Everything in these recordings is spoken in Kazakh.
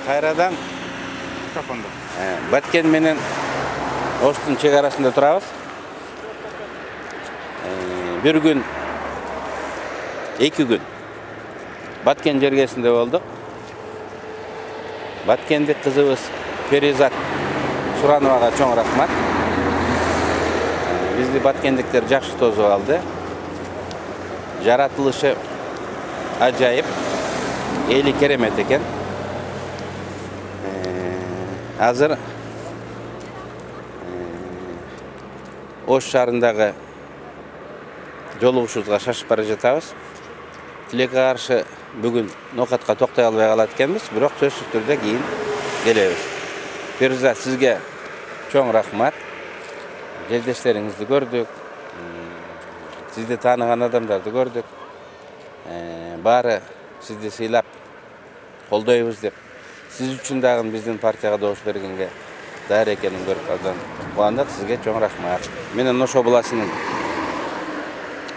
Кайрадан Микрофонду. Баткен менен Оштун чек арасында турабыз. Bir gün, 2 gün Баткен жергесинде болдук. Баткендик кызыбыз Перизат Сурановага чоң рахмат. Бизди баткендиктер жакшы тосуп алды. Жаратылышы ажайып, эли керемет экен. Азыр Ош шаарындагы жолугушубузга шашып бара жатабыз. Тилекке каршы бүгүн нокатка токтой албай калат экенбиз, бирок сөзсүз түрдө кийин келебиз. Перизат, сизге чоң рахмат. Жердештериңизди көрдүк. Сизди тааныган адамдарды көрдүк. Баары сизди сыйлап колдойбуз деп. Siz üçün dağın bizden partiyaya doğuş bergenge dayar ekenin görüp adan kuvandıq. Sizge çoğun rahmat. Menen Oş obulasının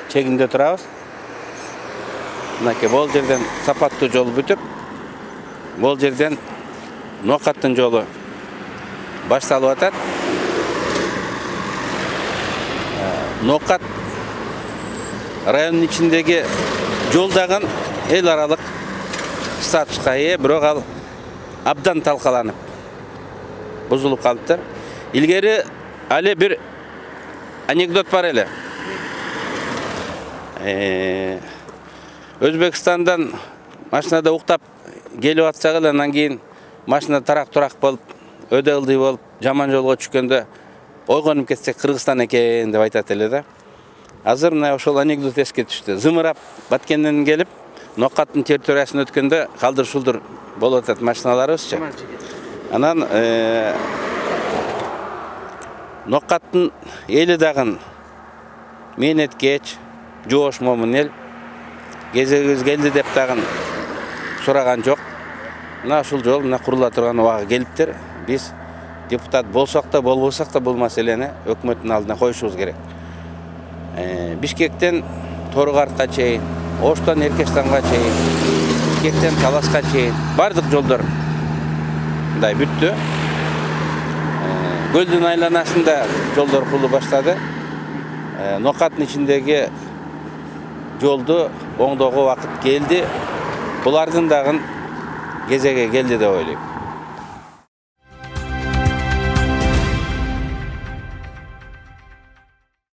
çeginde turabız. Mınake bol жерден sapatlı jol бүтүп, bol жерден Nokаттын жолу başsalып atat. Nokат rayonun içindeki жолдагын el aralık statusqa ээ, бирок ал abdan talkalanıp bozulup kalıptır. İlgeri ali bir anekdot var ele. Özbekistan'dan maşinada uktap gelip atsak elendan keyin maşina tarak bolup, öde ıldıy bolup, jaman jolgo çükende oygonup ketsek Kırgızstan eken dep aytat ele da. Azыр мына ошол anekdot esке түштү. Зымырап Баткенден келип, Нокаттын территориясын өткөндө калдыр-шулдур болуп атат машиналарыбызчы. Анан Нокаттын эли дагы мээнеткеч, жоош момун эл. Кезегибиз келди деп дагы сураган жок. Мына ушул жол мына курула турган убага келиптир. Биз депутат болсок да, болбосок да бул маселени өкмөттүн алдына коюшубуз керек. Бишкектен Торгартка чейин, Оштан Эркештанга чейин, Бишкектен Таласка чейин бардык жолдор мындай бүттү. Көлдүн айланасында жолдор курулуп баштады. Нокаттын ичиндеги жолду оңдоого убакыт келди. Булардын дагы кезеги келди деп ойлойм.